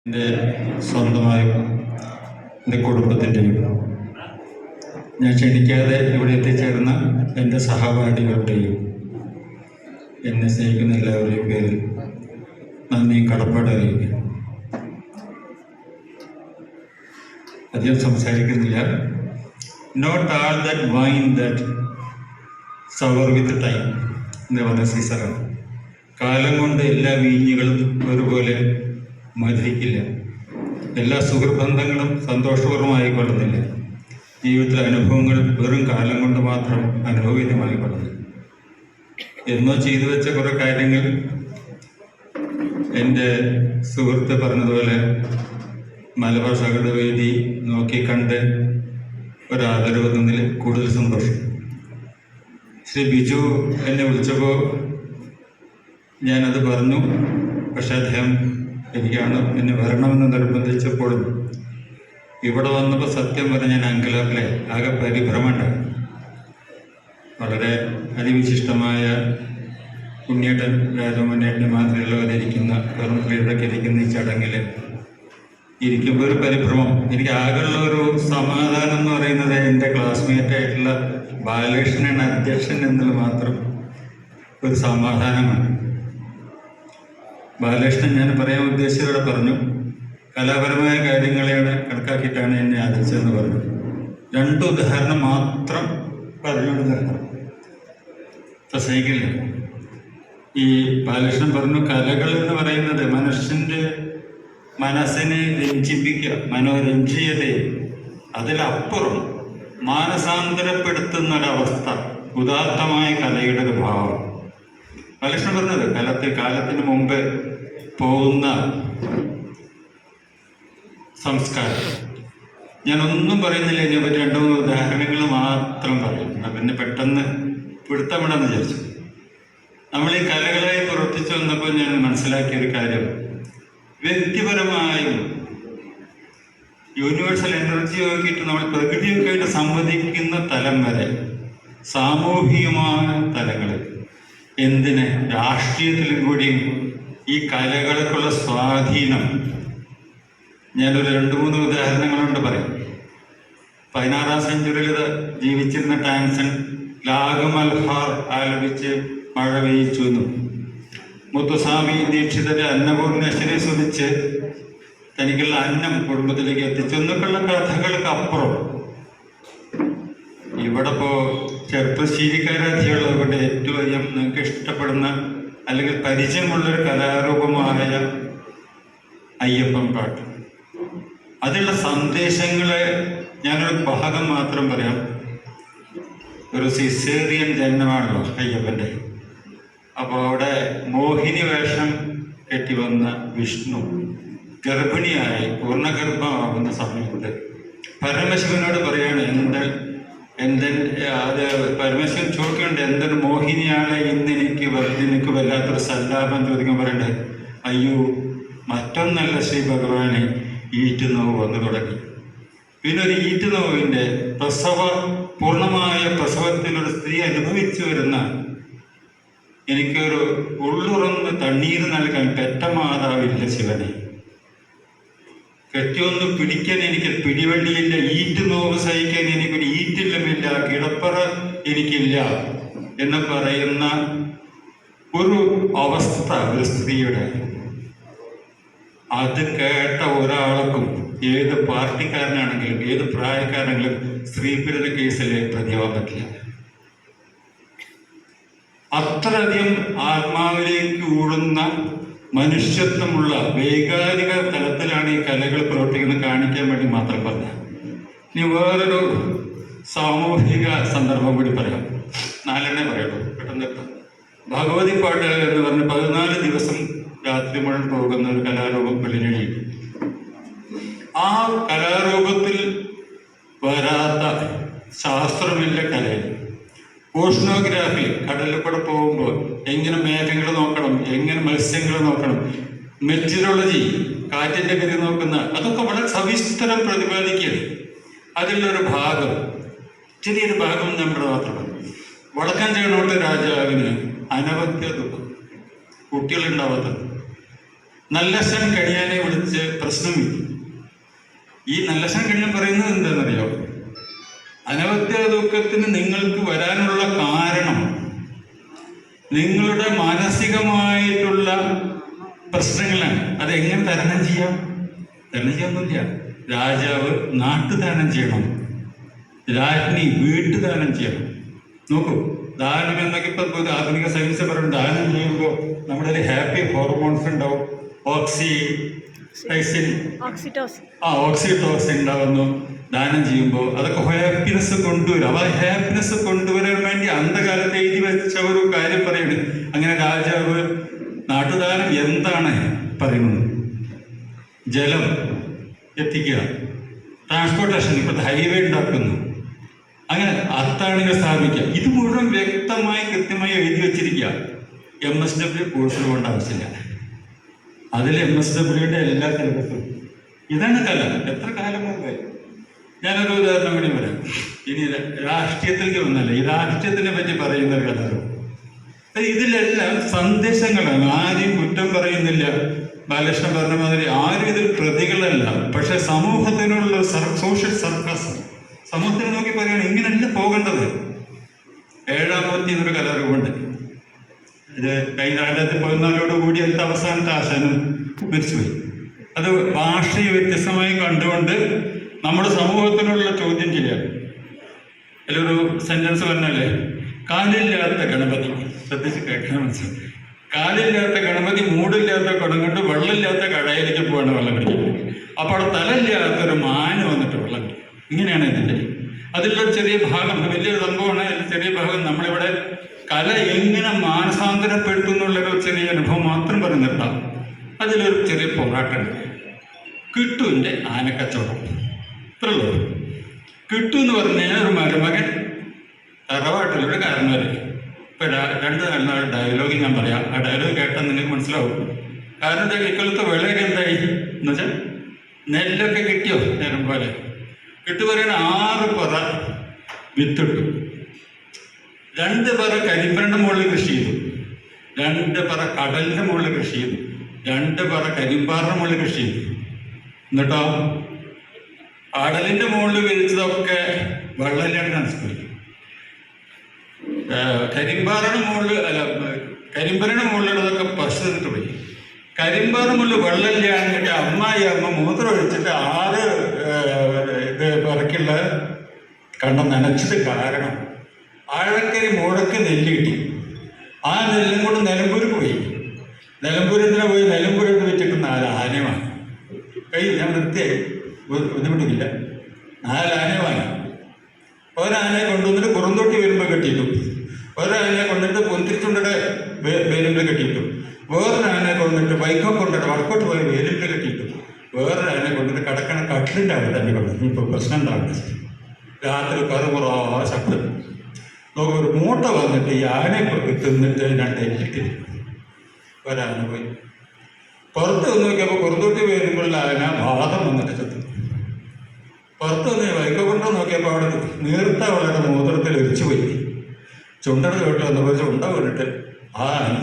എൻ്റെ സ്വന്തമായും എൻ്റെ കുടുംബത്തിൻ്റെയും ഞാൻ ക്ഷണിക്കാതെ ഇവിടെ എത്തിച്ചേർന്ന എൻ്റെ സഹപാഠികളുടെയും എന്നെ സ്നേഹിക്കുന്ന എല്ലാവരുടെയും പേരിൽ നന്ദിയും കടപ്പാട് അറിയിക്കുന്നു. അധികം സംസാരിക്കുന്നില്ല. Not all that wine that sour with time എന്ന് പറഞ്ഞ സീസറാണ്. കാലം കൊണ്ട് എല്ലാ വീഞ്ഞുകളും ഒരുപോലെ മധുരിക്കില്ല. എല്ലാ സുഹൃബന്ധങ്ങളും സന്തോഷപൂർവ്വമായിക്കൊള്ളുന്നില്ല. ജീവിതത്തിലെ അനുഭവങ്ങൾ വെറും കാലം കൊണ്ട് മാത്രം അനുഭവവേദ്യമായിക്കൊള്ളുന്നു. എന്നോ ചെയ്തു വെച്ച കുറേ കാര്യങ്ങൾ എൻ്റെ സുഹൃത്ത് പറഞ്ഞതുപോലെ മലബാർ ശാഖയുടെ വേദി നോക്കിക്കണ്ട് ഒരാദരവ് തന്നതിൽ കൂടുതൽ സന്തോഷം. ശ്രീ ബിജു എന്നെ വിളിച്ചപ്പോൾ ഞാനത് പറഞ്ഞു. പക്ഷെ അദ്ദേഹം എനിക്കാണ് എന്നെ വരണമെന്ന് നിർബന്ധിച്ചപ്പോഴും ഇവിടെ വന്നപ്പോൾ സത്യം പറഞ്ഞ ഞാൻ അങ്കലാപ്പിലെ ആകെ പരിഭ്രമമുണ്ട്. വളരെ അതിവിശിഷ്ടമായ ഉണ്ണിയേട്ടൻ രാജമോഹനേട്ടൻ്റെ മാതൃകയിലിരിക്കുന്ന പെർമപ്രിയതൊക്കെ ഇരിക്കുന്ന ഈ ചടങ്ങിൽ ഇരിക്കുമ്പോൾ ഒരു പരിഭ്രമം. എനിക്ക് ആകെയുള്ള ഒരു സമാധാനം എന്ന് പറയുന്നത് എൻ്റെ ക്ലാസ്മേറ്റായിട്ടുള്ള ബാലകൃഷ്ണൻ അധ്യക്ഷൻ എന്നത് മാത്രം ഒരു സമാധാനമാണ്. ബാലകൃഷ്ണൻ ഞാൻ പറയാൻ ഉദ്ദേശിച്ചതോടെ പറഞ്ഞു, കലാപരമായ കാര്യങ്ങളെയാണ് കണക്കാക്കിയിട്ടാണ് എന്നെ ആദരിച്ചതെന്ന് പറഞ്ഞു. 2 ഉദാഹരണം മാത്രം പറഞ്ഞുകൊണ്ട് നിർത്തണം, പ്രസംഗിക്കില്ല. ഈ ബാലകൃഷ്ണൻ പറഞ്ഞു, കലകൾ എന്ന് പറയുന്നത് മനുഷ്യൻ്റെ മനസ്സിനെ രഞ്ജിപ്പിക്കുക, മനോരഞ്ജീയതയെ അതിലപ്പുറം മാനസാന്തരപ്പെടുത്തുന്നൊരവസ്ഥ ഉദാത്തമായ കലയുടെ ഒരു ഭാവം. ബാലകൃഷ്ണൻ പറഞ്ഞത് കാലത്തിന് മുമ്പ് പോകുന്ന സംസ്കാരം. ഞാനൊന്നും പറയുന്നില്ല, ഇനി 2-3 ഉദാഹരണങ്ങൾ മാത്രം പറയും. പിന്നെ പെട്ടെന്ന് പിടുത്തമിടാന്ന് വിചാരിച്ചു. നമ്മൾ ഈ കലകളായി പ്രവർത്തിച്ചു വന്നപ്പോൾ ഞാൻ മനസ്സിലാക്കിയൊരു കാര്യം, വ്യക്തിപരമായും യൂണിവേഴ്സൽ എനർജി നോക്കിയിട്ട് നമ്മൾ പ്രകൃതിയൊക്കെ ആയിട്ട് സംവദിക്കുന്ന തലം വരെ സാമൂഹികമായ തലങ്ങളിൽ, എന്തിന് രാഷ്ട്രീയത്തിലും കൂടിയും ഈ കലകൾക്കുള്ള സ്വാധീനം. ഞാനൊരു 2-3 ഉദാഹരണങ്ങളുണ്ട് പറയും. 16ാം സെഞ്ചുറിയിൽ ജീവിച്ചിരുന്ന ടാൻസൺ ലാഗമൽഹാർ ആലപിച്ച് മഴ പെയ്യിച്ചു എന്നും, മുത്തുസ്വാമി ദീക്ഷിതരെ അന്നപൂർണേശ്വരി സ്തുതിച്ച് തനിക്കുള്ള അന്നം കുടുംബത്തിലേക്ക് എത്തിച്ചു എന്നൊക്കെയുള്ള കഥകൾക്ക് അപ്പുറം ഇവിടെ ഇപ്പോൾ ചെറുപ്പശ്ശേരിക്കാരധികമുള്ളതുകൊണ്ട് ഏറ്റവും അധികം നിങ്ങൾക്ക് ഇഷ്ടപ്പെടുന്ന അല്ലെങ്കിൽ പരിചയമുള്ളൊരു കലാരൂപമായ അയ്യപ്പൻ പാട്ട്. അതിലുള്ള സന്ദേശങ്ങളെ ഞാനൊരു ഭാഗം മാത്രം പറയാം. ഒരു സിസേറിയൻ ജന്മമാണല്ലോ അയ്യപ്പൻ്റെ. അപ്പോൾ അവിടെ മോഹിനി വേഷം കെട്ടി വന്ന വിഷ്ണു ഗർഭിണിയായി പൂർണ്ണഗർഭമാകുന്ന സമയത്ത് പരമശിവനോട് പറയാണ്, അത് പരമശിവൻ ചോദിക്കുന്നുണ്ട്, എന്തൊരു മോഹിനിയാളെ ഇന്ന് എനിക്ക് വല്ലാത്തൊരു സല്ലാപം ചോദിക്കാൻ പറയണ്ടേ. അയ്യോ, മറ്റൊന്നല്ല ശ്രീ ഭഗവാനെ, ഈറ്റുനോവ് വന്നു തുടങ്ങി. പിന്നെ ഒരു ഈറ്റുനോവിൻ്റെ പൂർണ്ണമായ പ്രസവത്തിലൊരു സ്ത്രീ അനുഭവിച്ചു വരുന്ന, എനിക്കൊരു ഉള്ളുറന്ന് തണ്ണീര് നൽകാൻ പെറ്റ മാതാവില്ല ശിവനെ, കെട്ടിയൊന്ന് പിടിക്കാൻ എനിക്ക് പിടിവള്ളിയില്ല, ഈറ്റുനോവ് സഹിക്കാൻ എനിക്കൊരു ഈറ്റില്ലമില്ല, കിടപ്പറ എനിക്കില്ല എന്ന് പറയുന്ന ഒരു അവസ്ഥ ഒരു സ്ത്രീയുടെ. അത് കേട്ട ഒരാൾക്കും, ഏത് പാർട്ടിക്കാരനാണെങ്കിലും ഏത് പ്രായക്കാരാണെങ്കിലും സ്ത്രീപീഡന കേസിൽ പ്രതിയാവാൻ പറ്റില്ല. അത്രയധികം ആത്മാവിലേക്ക് ഊടുന്ന മനുഷ്യത്വമുള്ള വൈകാരിക തലത്തിലാണ് ഈ കലകൾ പ്രവർത്തിക്കുന്നത് കാണിക്കാൻ വേണ്ടി മാത്രം പറഞ്ഞ. ഇനി വേറൊരു സാമൂഹിക സന്ദർഭം കൂടി പറയാം. 4 പറയട്ടോ, പെട്ടെന്ന്. ഭഗവതി പാട്ട് എന്ന് പറഞ്ഞ് 14 ദിവസം രാത്രി മുഴുവൻ പോകുന്ന ഒരു കലാരൂപം വെള്ളിനഴി. ആ കലാരൂപത്തിൽ വരാത്ത ശാസ്ത്രമില്ല കലയിൽ. ഓഷ്ണോഗ്രാഫി, കടലിൽ കൂടെ പോകുമ്പോൾ എങ്ങനെ മേഘങ്ങൾ നോക്കണം, എങ്ങനെ മത്സ്യങ്ങൾ നോക്കണം, മെറ്റീരിയോളജി, കാറ്റിൻ്റെ ഗതി നോക്കുന്ന, അതൊക്കെ വളരെ സവിസ്തരം പ്രതിപാദിക്കുകയാണ്. അതിലൊരു ഭാഗം, ചെറിയൊരു ഭാഗം നമ്മുടെ മാത്രമാണ്. വടക്കൻ ചേണോട്ട് രാജാവിന് അനവധ്യ കുട്ടികളുണ്ടാവാത്തത്. നല്ലശൻ കണിയാനെ വിളിച്ച് പ്രശ്നം വിട്ടു. ഈ നല്ലശൻ കണിയാൻ പറയുന്നത് എന്താണെന്നറിയോ? അനവദ്യ ദുഃഖത്തിന് നിങ്ങൾക്ക് വരാനുള്ള കാരണം നിങ്ങളുടെ മാനസികമായിട്ടുള്ള പ്രശ്നങ്ങളാണ്. അതെങ്ങനെ തരണം ചെയ്യാം? തരണം ചെയ്യാൻ രാജാവ് നാട്ടുദാനം ചെയ്യണം, രാജ്ഞി വീട്ടുദാനം ചെയ്യണം. നോക്കൂ, ദാനം എന്നൊക്കെ ഇപ്പൊ ആധുനിക സയൻസ് പറയും. ദാനം ചെയ്യുമ്പോൾ നമ്മുടെ ഒരു ഹാപ്പി ഹോർമോൺസ് ഉണ്ടാവും, ഓക്സിറ്റോസിൻ ഉണ്ടാവുന്നു ദാനം ചെയ്യുമ്പോൾ. അതൊക്കെ ഹാപ്പിനെസ് കൊണ്ടുവരും. അപ്പൊ ഹാപ്പിനെസ് കൊണ്ടുവരാൻ വേണ്ടി അന്ധകാലത്ത് എഴുതി വെച്ച ഒരു കാര്യം പറയുന്നത്. അങ്ങനെ രാജാവ് നാട്ടുദാനം എന്താണ് പറയുന്നത്? ജലം എത്തിക്കുക, ട്രാൻസ്പോർട്ടേഷൻ, ഇപ്പോഴത്തെ ഹൈവേ ഉണ്ടാക്കുന്നു, അങ്ങനെ അത്താണികൾ സ്ഥാപിക്കുക. ഇത് മുഴുവൻ വ്യക്തമായി കൃത്യമായി എഴുതി വെച്ചിരിക്കുക. MSW കോഴ്സിന് പോകേണ്ട ആവശ്യമില്ല. അതിൽ MSWയുടെ എല്ലാ സിലബസും. ഇതാണ് കല. എത്ര കാലം മുമ്പായി. ഞാനൊരു ഉദാഹരണം കൂടി പറയാം. ഇനി രാഷ്ട്രീയത്തിലേക്ക് വന്നല്ല, ഈ രാഷ്ട്രീയത്തിനെ പറ്റി പറയുന്ന ഒരു കഥ. ഇതിലെല്ലാം സന്ദേശങ്ങളാണ്. ആരെയും കുറ്റം പറയുന്നില്ല. ബാലകൃഷ്ണൻ പറഞ്ഞ മാതിരി ആരും ഇതിൽ പ്രതികളല്ല. പക്ഷെ സമൂഹത്തിനുള്ള സോഷ്യൽ സർക്കാസ്, സമൂഹത്തിനെ നോക്കി പറയുകയാണ് ഇങ്ങനെയല്ല പോകേണ്ടത്. 7-ാം മൂർത്തി എന്നൊരു കലാരൂപമുണ്ട്. ഇത് 2014 അടുത്ത അവസാനത്തെ ആശാനം മരിച്ചുപോയി. അത് ഭാഷയെ വ്യത്യസ്തമായി കണ്ടുകൊണ്ട് നമ്മുടെ സമൂഹത്തിനുള്ള ചോദ്യം ചെയ്യാണ്. അതിലൊരു സെന്റൻസ് പറഞ്ഞാലേ, കാലില്ലാത്ത ഗണപതി, ശ്രദ്ധിച്ച് കേൾക്കാൻ മനസ്സിലാവും, കാലില്ലാത്ത ഗണപതി മൂടില്ലാത്ത കുടം കൊണ്ട് വെള്ളമില്ലാത്ത കടയിലേക്ക് പോവാണ് വെള്ളം കുടിക്കുന്നത്. അപ്പോൾ അവിടെ തലയില്ലാത്തൊരു മാന് വന്നിട്ട് വെള്ളം കുടിക്കും. ഇങ്ങനെയാണ് ഇതിൻ്റെ. അതിലൊരു ചെറിയ ഭാഗം, വലിയൊരു സംഭവമാണ്. അതിൽ ചെറിയ ഭാഗം നമ്മളിവിടെ കല എങ്ങനെ മാനസാന്തരപ്പെടുത്തുന്നുള്ളൊരു ചെറിയ അനുഭവം മാത്രം പറഞ്ഞിട്ടാം. അതിലൊരു ചെറിയ പോരാട്ടമുണ്ട്. കിട്ടുവിൻ്റെ ആനക്കച്ചവടം. ഇത്രയുള്ളൂ. കിട്ടു എന്ന് പറഞ്ഞു കഴിഞ്ഞാൽ ഒരു മരുമകൻ തറവാട്ടിലൂടെ കാരണവരെ. ഇപ്പം 2 നല്ല ഡയലോഗ് ഞാൻ പറയാം. ആ ഡയലോഗ് കേട്ടാൽ നിങ്ങൾക്ക് മനസ്സിലാവും. കാരണം ഇക്കൊല്ലത്തെ വിളയൊക്കെ എന്തായി എന്ന് വെച്ചാൽ നെല്ലൊക്കെ കിട്ടിയോ? നേരം പോലെ കിട്ടു പറയാൻ 6 പറ വിത്തിട്ടു, 2 പറ കരിമ്പരൻ്റെ മുകളിൽ കൃഷി ചെയ്തു, 2 പറ കടലിൻ്റെ മുകളിൽ കൃഷി ചെയ്തു, 2 പറ കരിമ്പാറിൻ്റെ മുകളിൽ കൃഷി ചെയ്തു. എന്നിട്ടോ കടലിൻ്റെ മുകളിൽ വിരിച്ചതൊക്കെ വെള്ളമില്ലാണ്ട് നശിപ്പിക്കും. കരിമ്പാറിന് മുകളിൽ കരിമ്പരയുടെ മുകളിലുള്ളതൊക്കെ പശു തിന്നിട്ട് പോയി. കരിമ്പാറിന് മുകളിൽ വെള്ളമില്ലാണ്ട് അമ്മ മൂത്രം ഒഴിച്ചിട്ട് 6 ഇത് പറക്കുള്ള കണ്ടം നനച്ചത് കാരണം ആഴക്കരി മുഴക്ക് നെല്ല് കിട്ടി. ആ നെല്ലും കൊണ്ട് നിലമ്പൂര് പോയി. നിലമ്പൂരത്തിന് പോയി നിലമ്പൂരത്ത് വെച്ചിട്ട് 4 ആന വാങ്ങി. ഞാൻ വൃത്തിയായി ബുദ്ധിമുട്ടിക്കില്ല. 4 ആന വാങ്ങി. ഒരാനയെ കൊണ്ടുവന്നിട്ട് പുറന്തോട്ടി വരുമ്പോൾ കെട്ടിയിട്ടു, ഒരാനയെ കൊണ്ടിട്ട് പൊന്തിരിച്ചുണ്ടയുടെ വേലിമ്പിൽ കെട്ടിയിട്ടു, വേറൊരാനയെ കൊണ്ടിട്ട് ബൈക്കൊക്കെ കൊണ്ടിട്ട് വടക്കോട്ട് പോയി വേലിമ്പിൽ കെട്ടിയിട്ടു, വേറൊരാനയെ കൊണ്ടിട്ട് കിടക്കണ കട്ടിലിൻ്റെ അവിടെ തന്നെ കൊണ്ടു. ഇപ്പോൾ പ്രശ്നം ഉണ്ടാവുന്നത് രാത്രി കറുപുറ ശബ്ദം നോക്കി ഒരു മൂട്ട വന്നിട്ട് ഈ ആനയെ തിന്നിട്ട് 2 എല്ലിട്ട് ഒരാന പോയി. പുറത്ത് വന്ന് നോക്കിയപ്പോൾ പുറത്തോട്ട് വരുമ്പോൾ ആന വാദം വന്നിട്ട് ചത്തു. പുറത്ത് വന്ന് വൈക്ക കൊണ്ടു നോക്കിയപ്പോൾ അവിടെ നീർത്ത അവളുടെ മൂത്രത്തിൽ ഒലിച്ചു പോയി. ചുണ്ടട കേട്ട് വന്നപ്പോൾ ചുണ്ട വീണിട്ട് ആ ആന.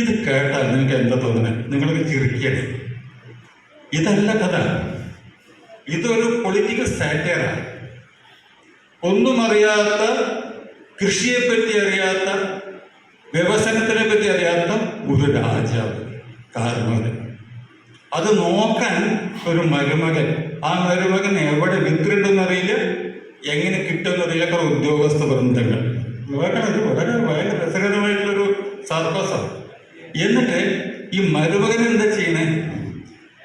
ഇത് കേട്ടാൽ നിങ്ങൾക്ക് എന്താ തോന്നുന്നത്? നിങ്ങൾക്ക് ചിരിക്കണേ. ഇതല്ല കഥ. ഇതൊരു പൊളിറ്റിക്കൽ സാറ്റയറാണ്. ഒന്നും അറിയാത്ത, കൃഷിയെപ്പറ്റി അറിയാത്ത, വ്യവസായത്തിനെ പറ്റി അറിയാത്ത ഒരു രാജാവ്, കാരണവര്. അത് നോക്കാൻ ഒരു മരുമകൻ. ആ മരുമകൻ എവിടെ വിത്തിട്ടുണ്ടെന്നറിയില്ല, എങ്ങനെ കിട്ടുമെന്നറിയില്ല. ഉദ്യോഗസ്ഥ ബന്ധങ്ങൾ ഒരു വളരെ രസകരമായിട്ടുള്ളൊരു സർക്കസാണ്. എന്നിട്ട് ഈ മരുമകൻ എന്താ ചെയ്യണേ?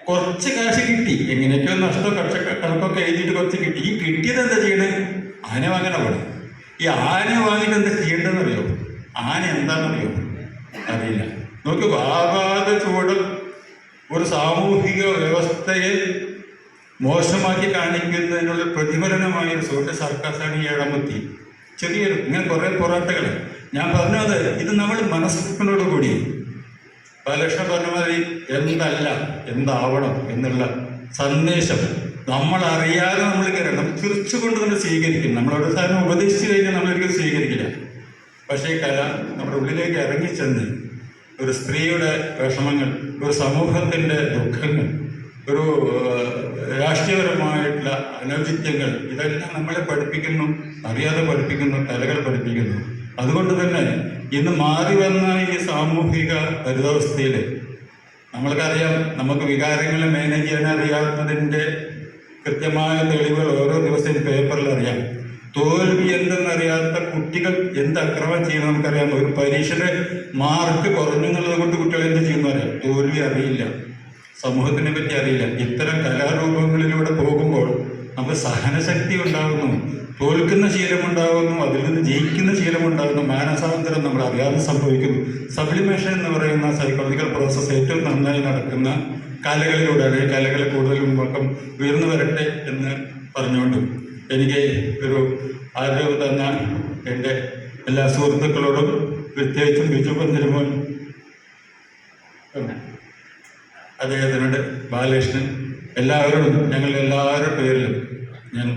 കുറച്ച് കാശ് കിട്ടി, എങ്ങനെയൊക്കെയോ നഷ്ടം കണക്കൊക്കെ എഴുതിയിട്ട് കുറച്ച് കിട്ടി. ഈ കിട്ടിയത് എന്താ ചെയ്യണേ? ആന വാങ്ങാൻ അവിടെ. ഈ ആന വാങ്ങിയിട്ട് എന്താ ചെയ്യേണ്ടതെന്നറിയോ? ആന എന്താണെന്നറിയോ? അറിയില്ല. നോക്ക്, ആഘാത ചൂട് ഒരു സാമൂഹിക വ്യവസ്ഥയെ മോശമാക്കി കാണിക്കുന്നതിനുള്ള പ്രതിഫലനമായ സോഷ്യൽ സർക്കാസാണ് ഈ 7-ാം മൂർത്തി. ചെറിയൊരു ഇങ്ങനെ കുറേ പോരാട്ടങ്ങൾ ഞാൻ പറഞ്ഞത്. ഇത് നമ്മൾ മനസ്സിലാക്കുന്നതോടുകൂടി ബാലകൃഷ്ണൻ പറഞ്ഞ മാതിരി എന്തല്ല എന്താവണം എന്നുള്ള സന്ദേശം നമ്മളറിയാതെ നമ്മൾ കയറണം. ചിരിച്ചുകൊണ്ട് നമ്മൾ സ്വീകരിക്കും. നമ്മളോട് സാധനം ഉപദേശിച്ചു കഴിഞ്ഞാൽ നമ്മളൊരിക്കലും സ്വീകരിക്കില്ല. പക്ഷേ കല നമ്മുടെ ഉള്ളിലേക്ക് ഇറങ്ങിച്ചെന്ന് ഒരു സ്ത്രീയുടെ വിഷമങ്ങൾ, ഒരു സമൂഹത്തിൻ്റെ ദുഃഖങ്ങൾ, ഒരു രാഷ്ട്രീയപരമായിട്ടുള്ള അനൗചിത്യങ്ങൾ, ഇതെല്ലാം നമ്മളെ പഠിപ്പിക്കുന്നു, അറിയാതെ പഠിപ്പിക്കുന്നു, കലകൾ പഠിപ്പിക്കുന്നു. അതുകൊണ്ട് തന്നെ ഇന്ന് മാറി വന്ന ഈ സാമൂഹിക പരിതവസ്ഥയിൽ നമ്മൾക്കറിയാം, നമുക്ക് വികാരങ്ങളെ മാനേജ് ചെയ്യാൻ അറിയാവുന്നതിൻ്റെ കൃത്യമായ തെളിവുകൾ ഓരോ ദിവസവും പേപ്പറിൽ അറിയാം. തോൽവി എന്തെന്നറിയാത്ത കുട്ടികൾ എന്ത് അക്രമം ചെയ്യുന്നത് നമുക്കറിയാം. ഒരു പരീക്ഷയുടെ മാർക്ക് കുറഞ്ഞു എന്നുള്ളത് കൊണ്ട് കുട്ടികൾ എന്ത് ചെയ്യുന്നറിയാം. തോൽവി അറിയില്ല, സമൂഹത്തിനെ പറ്റി അറിയില്ല. ഇത്തരം കലാരൂപങ്ങളിലൂടെ പോകുമ്പോൾ നമുക്ക് സഹനശക്തി ഉണ്ടാകുന്നു, തോൽക്കുന്ന ശീലമുണ്ടാകുന്നു, അതിൽ നിന്ന് ജയിക്കുന്ന ശീലമുണ്ടാകുന്നു, മാനസാന്തരം നമ്മൾ അറിയാതെ സംഭവിക്കുന്നു. സബ്ലിമേഷൻ എന്ന് പറയുന്ന സൈക്കോളജിക്കൽ പ്രോസസ്സ് ഏറ്റവും നന്നായി നടക്കുന്ന കലകളിലൂടെയാണ്. കലകൾ കൂടുതൽ മുമ്പക്കം ഉയർന്നു വരട്ടെ എന്ന് പറഞ്ഞുകൊണ്ടും എനിക്ക് ഒരു ആദരവ് തന്ന എൻ്റെ എല്ലാ സുഹൃത്തുക്കളോടും, പ്രത്യേകിച്ചും ബിജു പന്തിരുമോൻ, അദ്ദേഹത്തിനോട്, ബാലകൃഷ്ണൻ, എല്ലാവരോടും, ഞങ്ങളുടെ എല്ലാവരുടെ പേരിലും ഞാൻ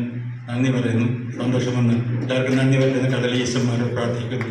നന്ദി പറയുന്നു. സന്തോഷമെന്ന് എല്ലാവർക്കും നന്ദി പറയുന്ന കടൽ ഈശ്വരന്മാരെ പ്രാർത്ഥിക്കുന്നു.